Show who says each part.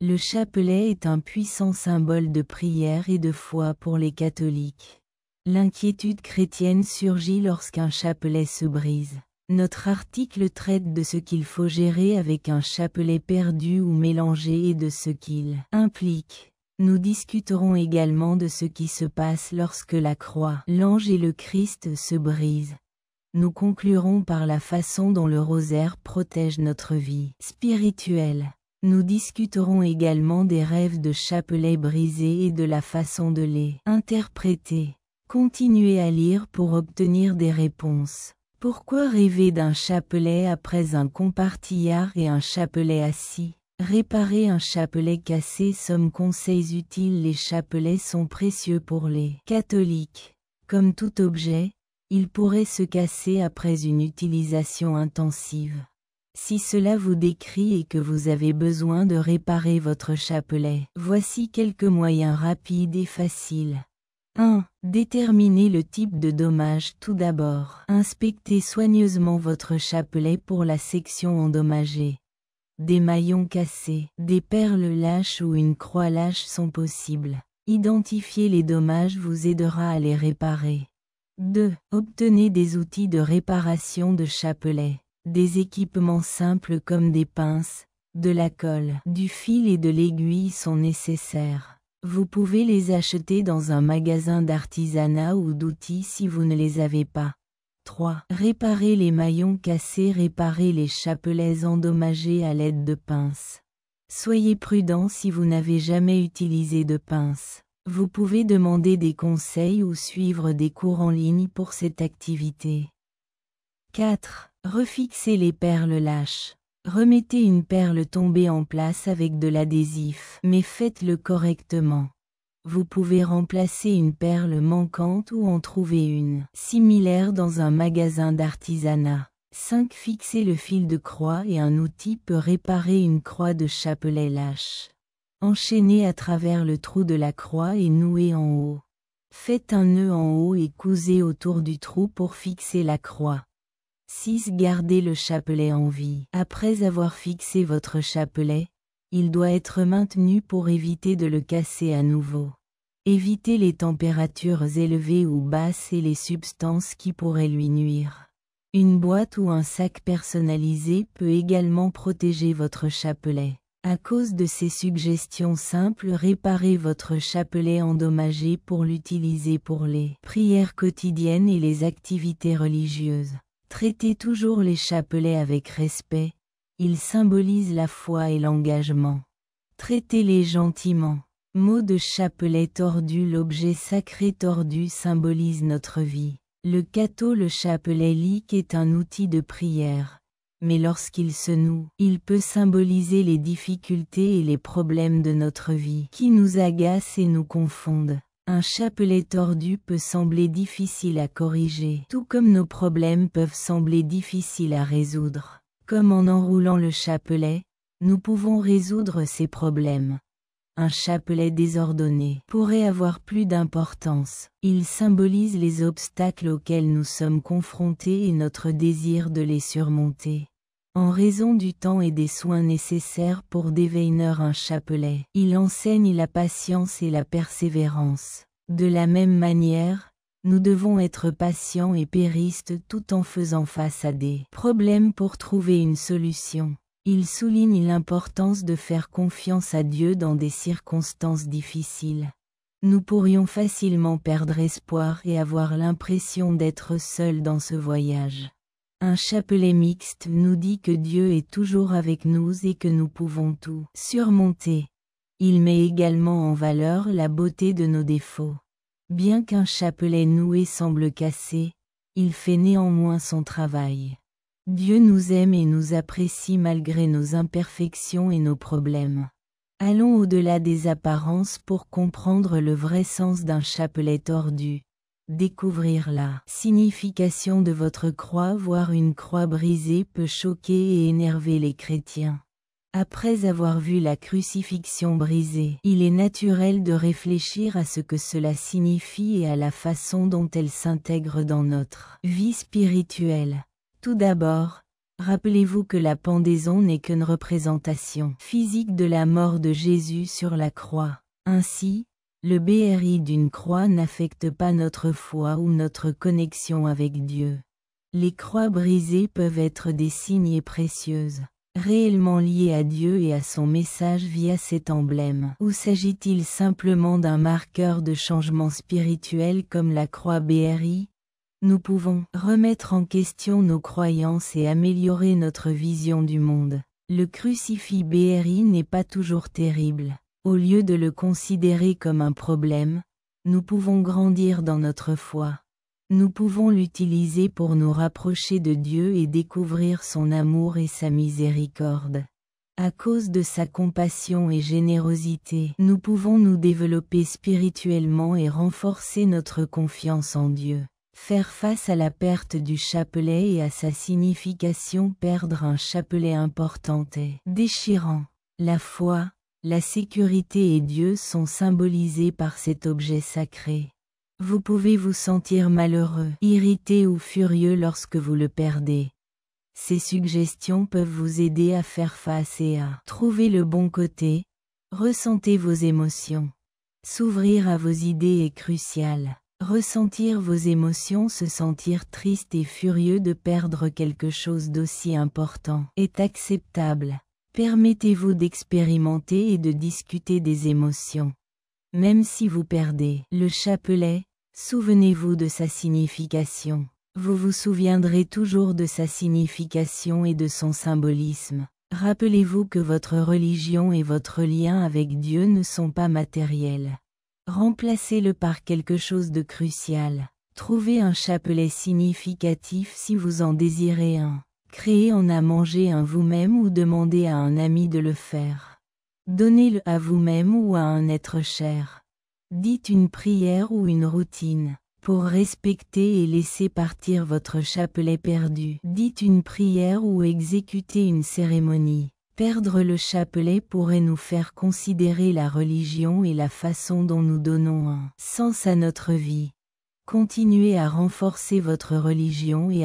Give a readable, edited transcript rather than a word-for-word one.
Speaker 1: Le chapelet est un puissant symbole de prière et de foi pour les catholiques. L'inquiétude chrétienne surgit lorsqu'un chapelet se brise. Notre article traite de ce qu'il faut gérer avec un chapelet perdu ou mélangé et de ce qu'il implique. Nous discuterons également de ce qui se passe lorsque la croix, l'ange et le Christ se brisent. Nous conclurons par la façon dont le rosaire protège notre vie spirituelle. Nous discuterons également des rêves de chapelets brisés et de la façon de les interpréter. Continuez à lire pour obtenir des réponses. Pourquoi rêver d'un chapelet après un compartillard et un chapelet assis? Réparer un chapelet cassé. Somme conseils utiles. Les chapelets sont précieux pour les catholiques. Comme tout objet, il pourrait se casser après une utilisation intensive. Si cela vous décrit et que vous avez besoin de réparer votre chapelet, voici quelques moyens rapides et faciles. 1. Déterminez le type de dommage. Tout d'abord, inspectez soigneusement votre chapelet pour la section endommagée. Des maillons cassés, des perles lâches ou une croix lâche sont possibles. Identifier les dommages vous aidera à les réparer. 2. Obtenez des outils de réparation de chapelet. Des équipements simples comme des pinces, de la colle, du fil et de l'aiguille sont nécessaires. Vous pouvez les acheter dans un magasin d'artisanat ou d'outils si vous ne les avez pas. 3. Réparer les maillons cassés. Réparer les chapelets endommagés à l'aide de pinces. Soyez prudent si vous n'avez jamais utilisé de pinces. Vous pouvez demander des conseils ou suivre des cours en ligne pour cette activité. 4. Refixer les perles lâches. Remettez une perle tombée en place avec de l'adhésif, mais faites-le correctement. Vous pouvez remplacer une perle manquante ou en trouver une similaire dans un magasin d'artisanat. 5. Fixer le fil de croix et un outil peut réparer une croix de chapelet lâche. Enchaînez à travers le trou de la croix et nouez en haut. Faites un nœud en haut et cousez autour du trou pour fixer la croix. 6. Gardez le chapelet en vie. Après avoir fixé votre chapelet, il doit être maintenu pour éviter de le casser à nouveau. Évitez les températures élevées ou basses et les substances qui pourraient lui nuire. Une boîte ou un sac personnalisé peut également protéger votre chapelet. À cause de ces suggestions simples, réparez votre chapelet endommagé pour l'utiliser pour les prières quotidiennes et les activités religieuses. Traitez toujours les chapelets avec respect, ils symbolisent la foi et l'engagement. Traitez-les gentiment. Mot de chapelet tordu. L'objet sacré tordu symbolise notre vie. Le catho. Le chapelet lique est un outil de prière, mais lorsqu'il se noue, il peut symboliser les difficultés et les problèmes de notre vie qui nous agacent et nous confondent. Un chapelet tordu peut sembler difficile à corriger, tout comme nos problèmes peuvent sembler difficiles à résoudre. Comme en enroulant le chapelet, nous pouvons résoudre ces problèmes. Un chapelet désordonné pourrait avoir plus d'importance. Il symbolise les obstacles auxquels nous sommes confrontés et notre désir de les surmonter. En raison du temps et des soins nécessaires pour devenir un chapelet, il enseigne la patience et la persévérance. De la même manière, nous devons être patients et péristes tout en faisant face à des problèmes pour trouver une solution. Il souligne l'importance de faire confiance à Dieu dans des circonstances difficiles. Nous pourrions facilement perdre espoir et avoir l'impression d'être seuls dans ce voyage. Un chapelet mixte nous dit que Dieu est toujours avec nous et que nous pouvons tout surmonter. Il met également en valeur la beauté de nos défauts. Bien qu'un chapelet noué semble cassé, il fait néanmoins son travail. Dieu nous aime et nous apprécie malgré nos imperfections et nos problèmes. Allons au-delà des apparences pour comprendre le vrai sens d'un chapelet tordu. Découvrir la signification de votre croix. Voir une croix brisée peut choquer et énerver les chrétiens. Après avoir vu la crucifixion brisée, il est naturel de réfléchir à ce que cela signifie et à la façon dont elle s'intègre dans notre vie spirituelle. Tout d'abord, Rappelez-vous que la pendaison n'est qu'une représentation physique de la mort de Jésus sur la croix. Ainsi, le BRI d'une croix n'affecte pas notre foi ou notre connexion avec Dieu. Les croix brisées peuvent être des signes précieuses, réellement liées à Dieu et à son message via cet emblème. Ou s'agit-il simplement d'un marqueur de changement spirituel comme la croix BRI? Nous pouvons remettre en question nos croyances et améliorer notre vision du monde. Le crucifix BRI n'est pas toujours terrible. Au lieu de le considérer comme un problème, nous pouvons grandir dans notre foi. Nous pouvons l'utiliser pour nous rapprocher de Dieu et découvrir son amour et sa miséricorde. À cause de sa compassion et générosité, nous pouvons nous développer spirituellement et renforcer notre confiance en Dieu. Faire face à la perte du chapelet et à sa signification. Perdre un chapelet important est déchirant. La foi, la sécurité et Dieu sont symbolisés par cet objet sacré. Vous pouvez vous sentir malheureux, irrité ou furieux lorsque vous le perdez. Ces suggestions peuvent vous aider à faire face et à trouver le bon côté. Ressentez vos émotions. S'ouvrir à vos idées est crucial. Ressentir vos émotions, se sentir triste et furieux de perdre quelque chose d'aussi important, est acceptable. Permettez-vous d'expérimenter et de discuter des émotions. Même si vous perdez le chapelet, souvenez-vous de sa signification. Vous vous souviendrez toujours de sa signification et de son symbolisme. Rappelez-vous que votre religion et votre lien avec Dieu ne sont pas matériels. Remplacez-le par quelque chose de crucial. Trouvez un chapelet significatif si vous en désirez un. Créez en à manger un vous-même ou demandez à un ami de le faire. Donnez-le à vous-même ou à un être cher. Dites une prière ou une routine. Pour respecter et laisser partir votre chapelet perdu, dites une prière ou exécutez une cérémonie. Perdre le chapelet pourrait nous faire considérer la religion et la façon dont nous donnons un sens à notre vie. Continuez à renforcer votre religion et à